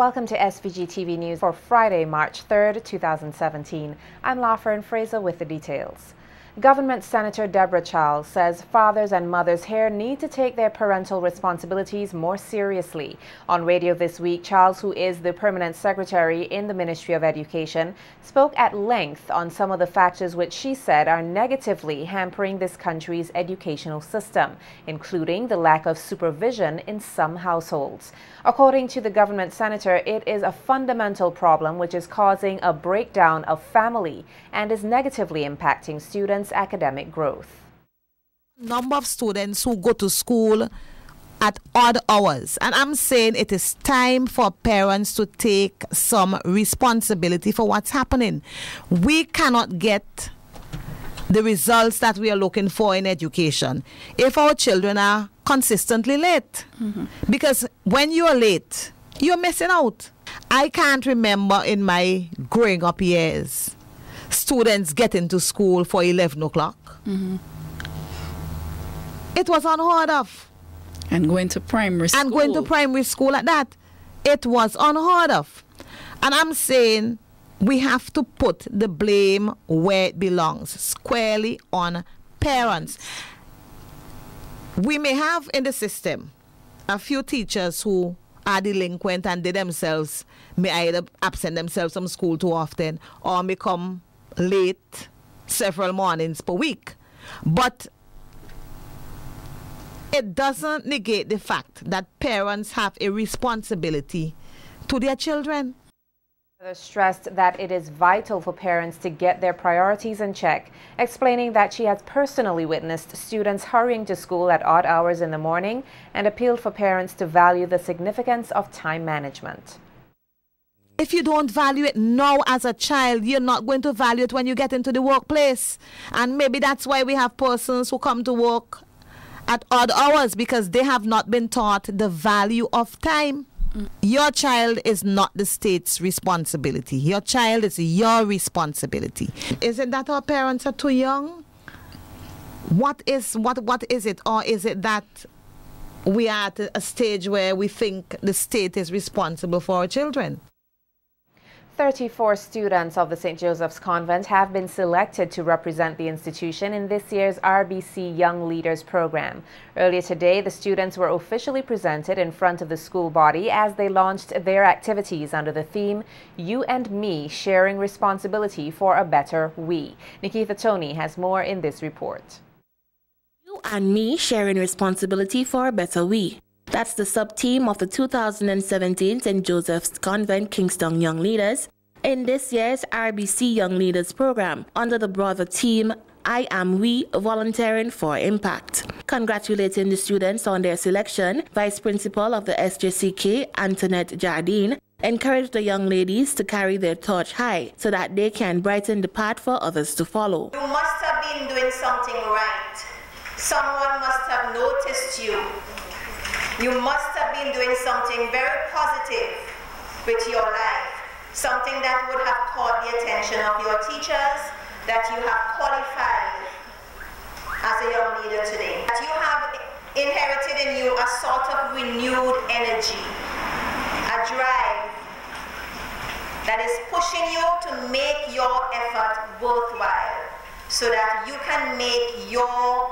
Welcome to SVG-TV News for Friday, March 3rd, 2017. I'm Lafern Fraser with the details. Government Senator Deborah Charles says fathers and mothers here need to take their parental responsibilities more seriously. On radio this week, Charles, who is the permanent secretary in the Ministry of Education, spoke at length on some of the factors which she said are negatively hampering this country's educational system, including the lack of supervision in some households. According to the government senator, it is a fundamental problem which is causing a breakdown of family and is negatively impacting students' academic growth. Number of students who go to school at odd hours, and I'm saying it is time for parents to take some responsibility for what's happening. We cannot get the results that we are looking for in education if our children are consistently late. Because when you are late, you're missing out. I can't remember in my growing up years students getting to school for 11 o'clock. It was unheard of. And going to primary school. And going to primary school at that. It was unheard of. And I'm saying we have to put the blame where it belongs, squarely on parents. We may have in the system a few teachers who are delinquent and they themselves may either absent themselves from school too often or may come late several mornings per week. But it doesn't negate the fact that parents have a responsibility to their children. Stressed that it is vital for parents to get their priorities in check, explaining that she has personally witnessed students hurrying to school at odd hours in the morning and appealed for parents to value the significance of time management. If you don't value it now as a child, you're not going to value it when you get into the workplace. And maybe that's why we have persons who come to work at odd hours, because they have not been taught the value of time. Your child is not the state's responsibility. Your child is your responsibility. Is it that our parents are too young? What is it? Or is it that we are at a stage where we think the state is responsible for our children? 34 students of the St. Joseph's Convent have been selected to represent the institution in this year's RBC Young Leaders program. Earlier today, the students were officially presented in front of the school body as they launched their activities under the theme, You and Me, Sharing Responsibility for a Better We. Nikita Tony has more in this report. You and Me, Sharing Responsibility for a Better We. That's the sub-team of the 2017 St. Joseph's Convent Kingston Young Leaders in this year's RBC Young Leaders program under the broader theme, I Am We, Volunteering for Impact. Congratulating the students on their selection, Vice Principal of the SJCK, Antoinette Jardine, encouraged the young ladies to carry their torch high so that they can brighten the path for others to follow. You must have been doing something right. Someone must have noticed you. You must have been doing something very positive with your life, something that would have caught the attention of your teachers, that you have qualified as a young leader today, that you have inherited in you a sort of renewed energy, a drive that is pushing you to make your effort worthwhile so that you can make your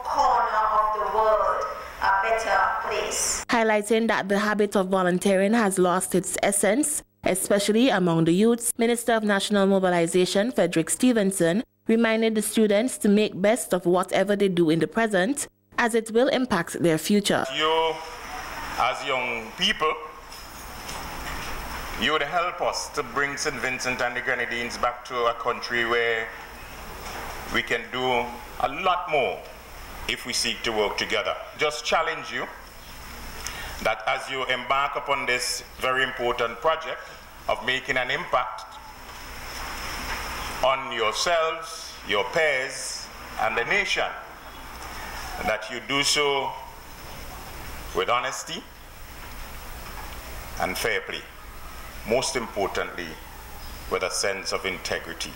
corner of the world a better place. Highlighting that the habit of volunteering has lost its essence, especially among the youths, Minister of National Mobilization Frederick Stevenson reminded the students to make best of whatever they do in the present, as it will impact their future. You, as young people, you would help us to bring St. Vincent and the Grenadines back to a country where we can do a lot more if we seek to work together. Just challenge you that as you embark upon this very important project of making an impact on yourselves, your peers, and the nation, that you do so with honesty and fair play. Most importantly, with a sense of integrity.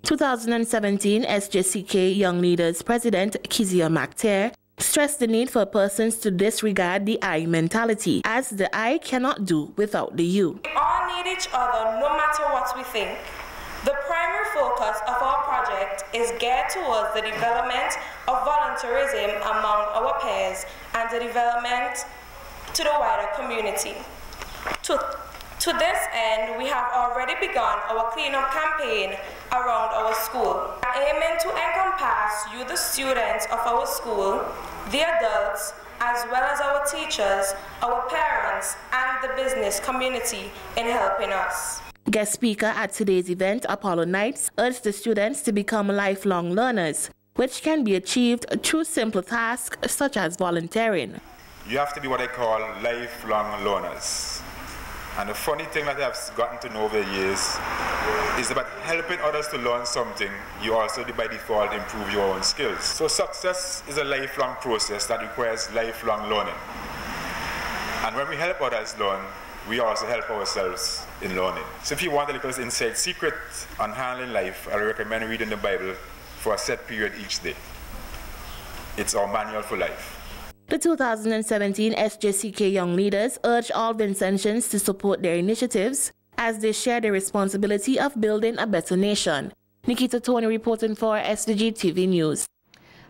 2017 SJCK Young Leaders President Kezia McTeer stressed the need for persons to disregard the I mentality, as the I cannot do without the you. We all need each other no matter what we think. The primary focus of our project is geared towards the development of volunteerism among our peers and the development to the wider community. To this end, we have already begun our cleanup campaign around our school, aiming to encompass you, the students of our school, the adults, as well as our teachers, our parents, and the business community in helping us. Guest speaker at today's event, Apollo Nights, urged the students to become lifelong learners, which can be achieved through simple tasks such as volunteering. You have to be what I call lifelong learners. And the funny thing that I've gotten to know over the years is about helping others to learn something, you also by default improve your own skills. So success is a lifelong process that requires lifelong learning. And when we help others learn, we also help ourselves in learning. So if you want a little inside secret on handling life, I recommend reading the Bible for a set period each day. It's our manual for life. The 2017 SJCK Young Leaders urged all Vincentians to support their initiatives as they share the responsibility of building a better nation. Nikita Tony reporting for SVG-TV News.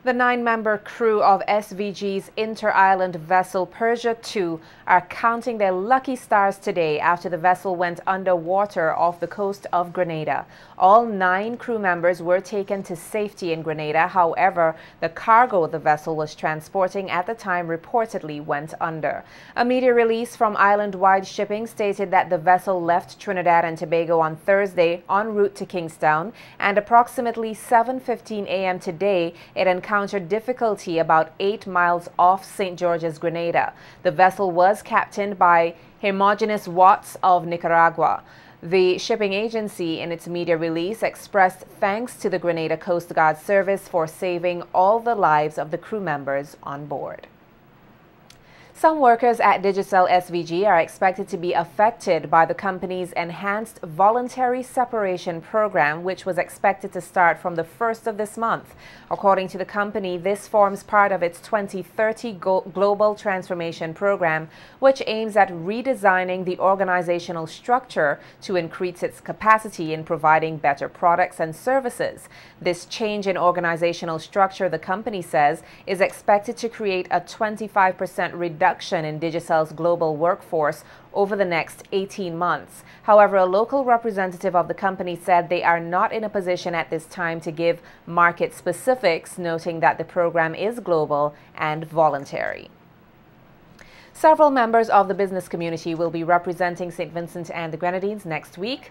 The 9-member crew of SVG's inter-island vessel Persia II are counting their lucky stars today after the vessel went underwater off the coast of Grenada. All 9 crew members were taken to safety in Grenada. However, the cargo the vessel was transporting at the time reportedly went under. A media release from Island-Wide Shipping stated that the vessel left Trinidad and Tobago on Thursday en route to Kingstown, and approximately 7:15 a.m. today it encountered difficulty about 8 miles off St. George's, Grenada. The vessel was captained by Hermogenes Watts of Nicaragua. The shipping agency, in its media release, expressed thanks to the Grenada Coast Guard Service for saving all the lives of the crew members on board. Some workers at Digicel SVG are expected to be affected by the company's enhanced voluntary separation program, which was expected to start from the 1st of this month. According to the company, this forms part of its 2030 Global Transformation Program, which aims at redesigning the organizational structure to increase its capacity in providing better products and services. This change in organizational structure, the company says, is expected to create a 25% reduction in Digicel's global workforce over the next 18 months. However, a local representative of the company said they are not in a position at this time to give market specifics, noting that the program is global and voluntary. Several members of the business community will be representing St. Vincent and the Grenadines next week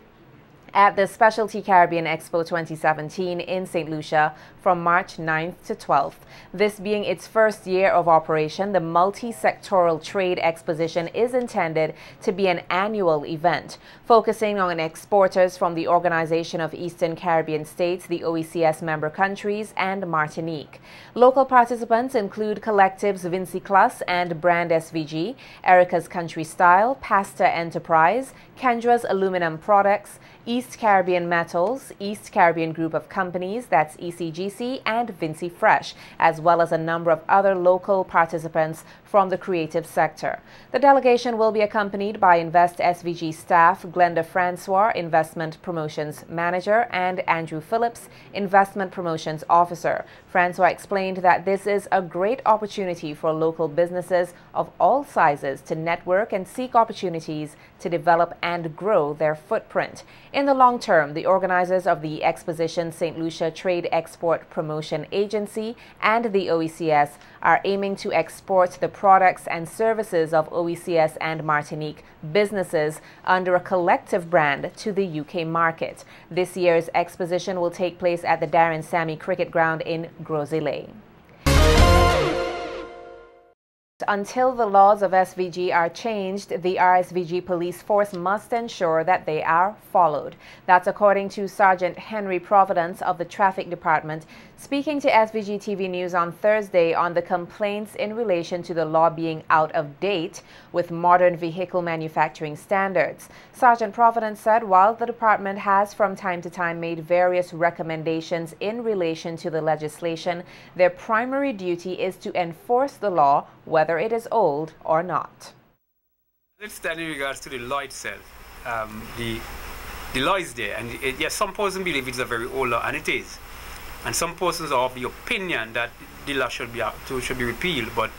at the Specialty Caribbean Expo 2017 in St. Lucia from March 9th to 12th. This being its first year of operation, the multi-sectoral trade exposition is intended to be an annual event, focusing on exporters from the Organization of Eastern Caribbean States, the OECS member countries, and Martinique. Local participants include collectives Vinci Class and Brand SVG, Erica's Country Style, Pasta Enterprise, Kendra's Aluminum Products, East Caribbean Metals, East Caribbean Group of Companies, that's ECGC, and Vinci Fresh, as well as a number of other local participants from the creative sector. The delegation will be accompanied by Invest SVG staff Glenda Francois, Investment Promotions Manager, and Andrew Phillips, Investment Promotions Officer. Francois explained that this is a great opportunity for local businesses of all sizes to network and seek opportunities to develop and grow their footprint. In the long term, the organizers of the exposition, St. Lucia Trade Export Promotion Agency and the OECS, are aiming to export the products and services of OECS and Martinique businesses under a collective brand to the UK market. This year's exposition will take place at the Darren Sammy Cricket Ground in Grosillay. Until the laws of SVG are changed, the RSVG police force must ensure that they are followed. That's according to Sergeant Henry Providence of the Traffic Department, speaking to SVG-TV News on Thursday on the complaints in relation to the law being out of date with modern vehicle manufacturing standards. Sergeant Providence said while the department has from time to time made various recommendations in relation to the legislation, their primary duty is to enforce the law, whether it is old or not. Let's start in regards to the law itself. the law is there, and yes, some persons believe it's a very old law, and it is. And some persons are of the opinion that the law should be repealed, but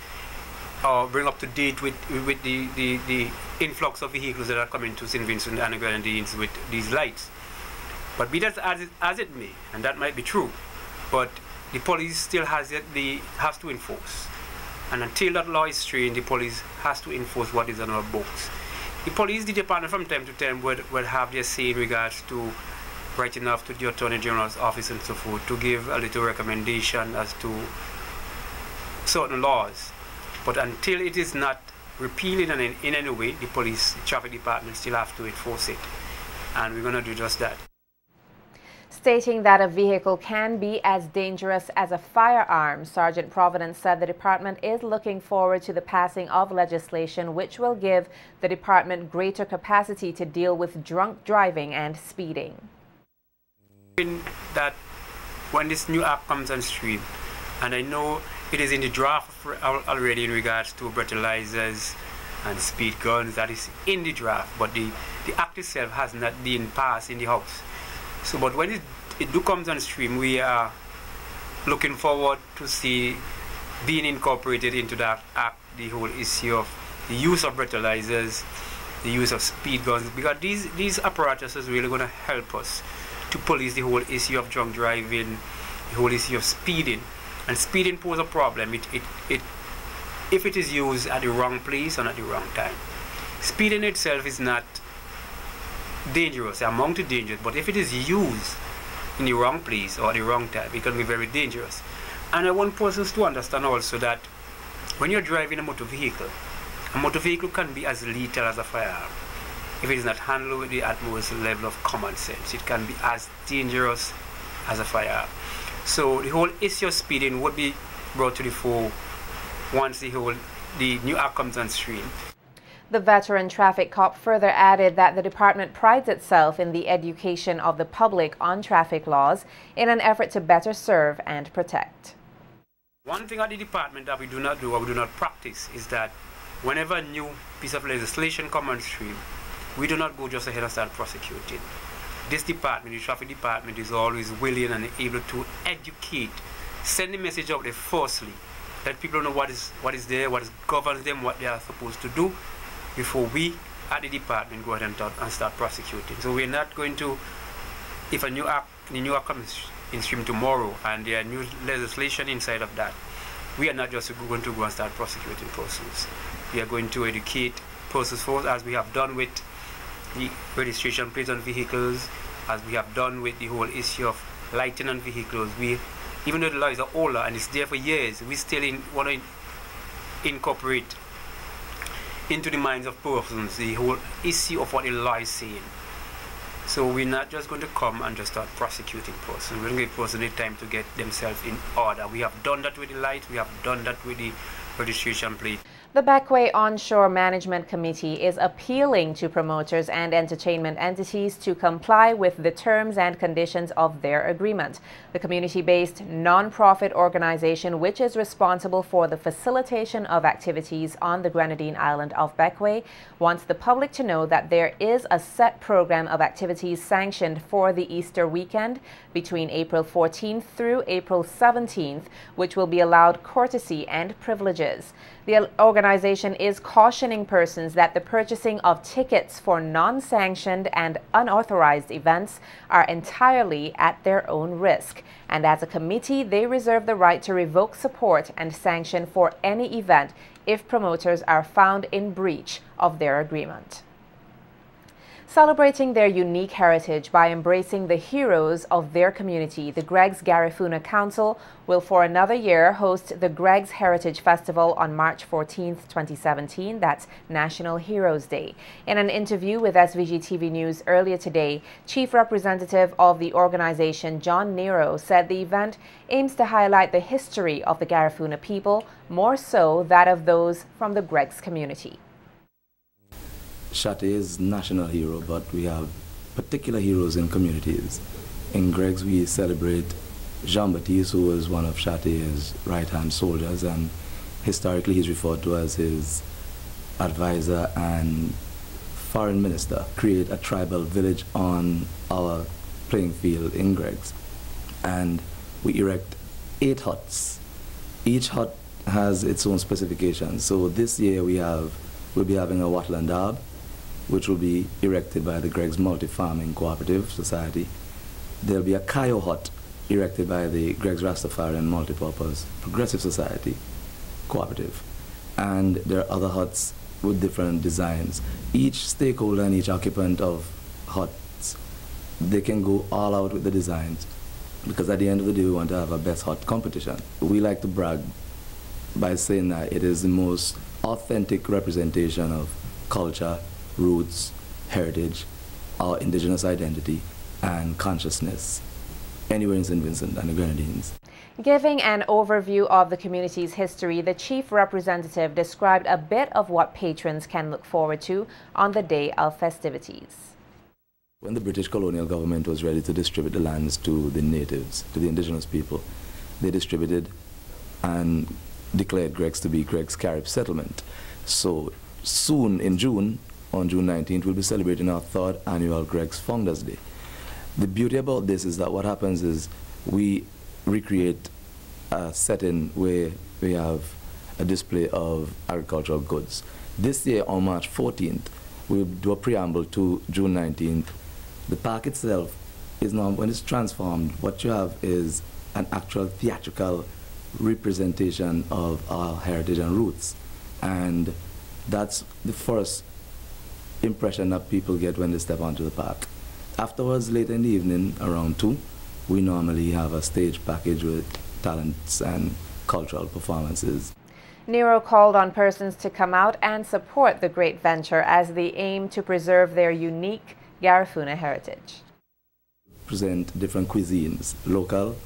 bring up to date with the influx of vehicles that are coming to St. Vincent and the Grenadines with these lights. But be that as it may, and that might be true, but the police still has to enforce. And until that law is trained, the police has to enforce what is on our books. The police, the department from time to time would have their say in regards to writing off to the Attorney General's office and so forth to give a little recommendation as to certain laws. But until it is not repealed in any way, the police, the traffic department still have to enforce it. And we're going to do just that. Stating that a vehicle can be as dangerous as a firearm, Sergeant Providence said the department is looking forward to the passing of legislation which will give the department greater capacity to deal with drunk driving and speeding. That when this new act comes on stream, and I know it is in the draft already in regards to breathalyzers and speed guns, that is in the draft, but the act itself has not been passed in the House. So, but when it comes on stream, we are looking forward to see being incorporated into that act the whole issue of the use of breathalyzers, the use of speed guns, because these apparatus is really going to help us to police the whole issue of drunk driving, the whole issue of speeding. And speeding poses a problem if it is used at the wrong place and at the wrong time. Speeding itself is not dangerous, among the dangers, but if it is used in the wrong place or at the wrong time, it can be very dangerous. And I want persons to understand also that when you're driving a motor vehicle can be as lethal as a firearm. If it is not handled with the utmost level of common sense, it can be as dangerous as a firearm. So the whole issue of speeding would be brought to the fore once the new act comes on stream. The veteran traffic cop further added that the department prides itself in the education of the public on traffic laws in an effort to better serve and protect. One thing at the department that we do not do or we do not practice is that whenever a new piece of legislation comes on stream, we do not go just ahead and start prosecuting. This department, the traffic department, is always willing and able to educate, send the message out there firstly, let people know what is there, what governs them, what they are supposed to do, before we at the department go ahead and start prosecuting. So we're not going to, if the new act comes in stream tomorrow and there are new legislation inside of that, we are not just going to go and start prosecuting persons. We are going to educate persons first, as we have done with the registration plates on vehicles, as we have done with the whole issue of lighting on vehicles. Even though the law is older and it's there for years, we still want to incorporate into the minds of persons the whole issue of what the law is saying. So we're not just going to come and just start prosecuting persons. We're going to give persons the time to get themselves in order. We have done that with the light, we have done that with the registration plate. The Bequia Onshore Management Committee is appealing to promoters and entertainment entities to comply with the terms and conditions of their agreement. The community-based non-profit organization, which is responsible for the facilitation of activities on the Grenadine island of Bequia, wants the public to know that there is a set program of activities sanctioned for the Easter weekend between April 14th through April 17th, which will be allowed courtesy and privileges. The organization is cautioning persons that the purchasing of tickets for non-sanctioned and unauthorized events are entirely at their own risk. And as a committee, they reserve the right to revoke support and sanction for any event if promoters are found in breach of their agreement. Celebrating their unique heritage by embracing the heroes of their community, the Greg's Garifuna Council will for another year host the Greg's Heritage Festival on March 14th, 2017. That's National Heroes Day. In an interview with SVG-TV News earlier today, Chief Representative of the organization, John Nero, said the event aims to highlight the history of the Garifuna people, more so that of those from the Greg's community. Shate is national hero, but we have particular heroes in communities. In Greg's, we celebrate Jean-Baptiste, who was one of Shate's right-hand soldiers, and historically he's referred to as his advisor and foreign minister, create a tribal village on our playing field in Greg's. And we erect 8 huts. Each hut has its own specifications. So this year we'll be having a wattle and dab, which will be erected by the Greg's Multi-Farming Cooperative Society. There'll be a Kayo hut erected by the Greg's Rastafarian Multipurpose Progressive Society Cooperative. And there are other huts with different designs. Each stakeholder and each occupant of huts, they can go all out with the designs, because at the end of the day we want to have a best hut competition. We like to brag by saying that it is the most authentic representation of culture, roots, heritage, our indigenous identity and consciousness anywhere in St. Vincent and the Grenadines. Giving an overview of the community's history, the chief representative described a bit of what patrons can look forward to on the day of festivities. When the British colonial government was ready to distribute the lands to the natives, to the indigenous people, they distributed and declared Greg's to be Greg's Carib settlement. So soon in June, on June 19th, we'll be celebrating our 3rd annual Greg's Founders Day. The beauty about this is that what happens is we recreate a setting where we have a display of agricultural goods. This year on March 14th, we'll do a preamble to June 19th. The park itself is now, when it's transformed, what you have is an actual theatrical representation of our heritage and roots. And that's the first impression that people get when they step onto the park. Afterwards, later in the evening, around 2, we normally have a stage package with talents and cultural performances. Nero called on persons to come out and support the great venture as they aim to preserve their unique Garifuna heritage. Present different cuisines, local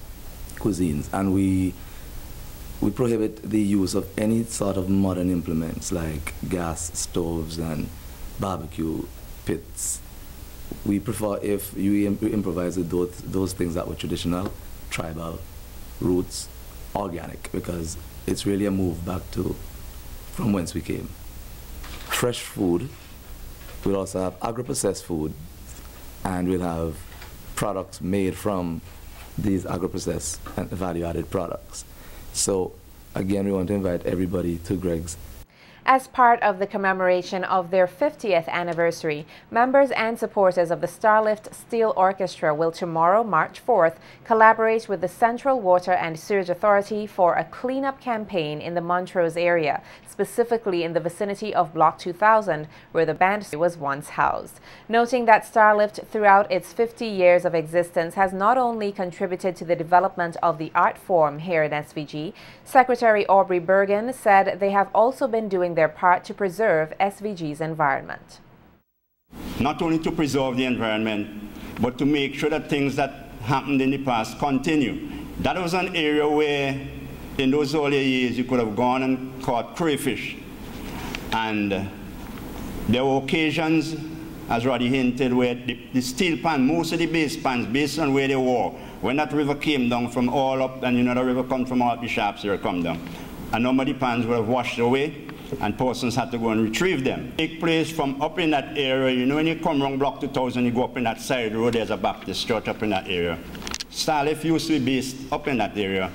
cuisines, and we prohibit the use of any sort of modern implements like gas stoves and barbecue pits. We prefer if you improvise with those things that were traditional, tribal, roots, organic, because it's really a move back to from whence we came. Fresh food. We'll also have agro-processed food, and we'll have products made from these agro-processed and value-added products. So again, we want to invite everybody to Greg's. As part of the commemoration of their 50th anniversary, members and supporters of the Starlift Steel Orchestra will tomorrow, March 4th, collaborate with the Central Water and Sewage Authority for a cleanup campaign in the Montrose area, specifically in the vicinity of Block 2000, where the band was once housed. Noting that Starlift, throughout its 50 years of existence, has not only contributed to the development of the art form here in SVG, Secretary Aubrey Bergen said they have also been doing their part to preserve SVG's environment. Not only to preserve the environment, but to make sure that things that happened in the past continue. That was an area where, in those earlier years, you could have gone and caught crayfish. And there were occasions, as Roddy hinted, where the steel pan, most of the base pans, based on where they were, when that river came down from all up, and you know the river comes from all the sharps here, come down, a number of the pans would have washed away, and persons had to go and retrieve them. Take place from up in that area. You know, when you come around Block 2000, you go up in that side road, there's a Baptist church up in that area. Starlift used to be based up in that area,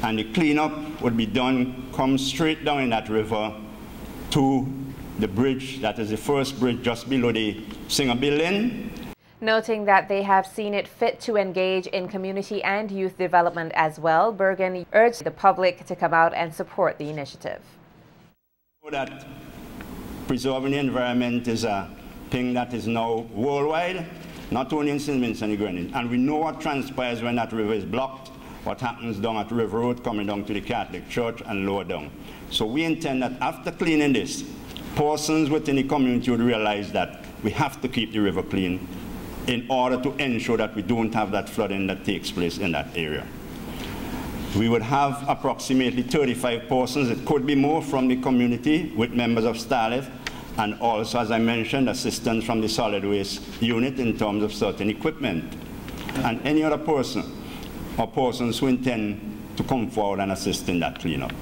and the cleanup would be done, come straight down in that river to the bridge, that is the first bridge just below the Singer Building. Noting that they have seen it fit to engage in community and youth development as well, Bergen urged the public to come out and support the initiative. That preserving the environment is a thing that is now worldwide, not only in St. Vincent and the Grenadines. And we know what transpires when that river is blocked, what happens down at River Road, coming down to the Catholic Church and lower down. So we intend that after cleaning this, persons within the community would realize that we have to keep the river clean in order to ensure that we don't have that flooding that takes place in that area. We would have approximately 35 persons, it could be more, from the community with members of Starlift, and also, as I mentioned, assistance from the solid waste unit in terms of certain equipment, and any other person or persons who intend to come forward and assist in that cleanup.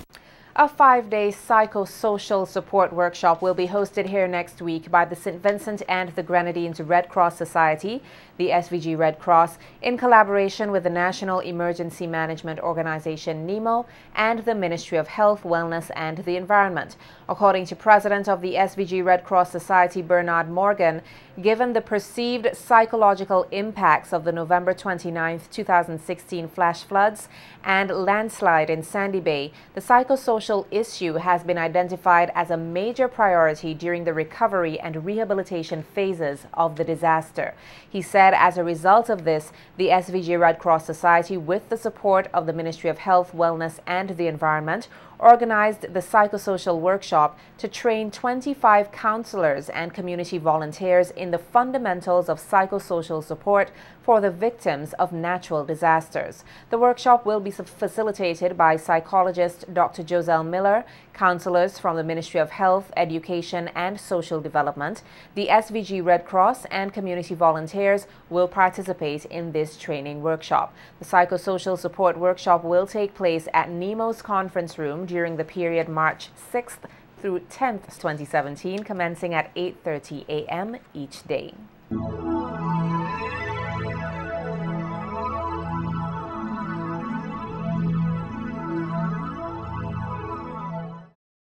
A 5-day psychosocial support workshop will be hosted here next week by the St. Vincent and the Grenadines Red Cross Society, the SVG Red Cross, in collaboration with the National Emergency Management Organization NEMO and the Ministry of Health, Wellness and the Environment. According to President of the SVG Red Cross Society, Bernard Morgan, given the perceived psychological impacts of the November 29, 2016 flash floods and landslide in Sandy Bay, the psychosocial issue has been identified as a major priority during the recovery and rehabilitation phases of the disaster. He said as a result of this, the SVG Red Cross Society, with the support of the Ministry of Health, Wellness and the Environment, organized the psychosocial workshop to train 25 counselors and community volunteers in the fundamentals of psychosocial support for the victims of natural disasters. The workshop will be facilitated by psychologist Dr. Joselle Miller, counselors from the Ministry of Health, Education and Social Development. The SVG Red Cross and community volunteers will participate in this training workshop. The psychosocial support workshop will take place at NEMO's conference room during the period March 6th through 10th, 2017, commencing at 8:30 a.m. each day.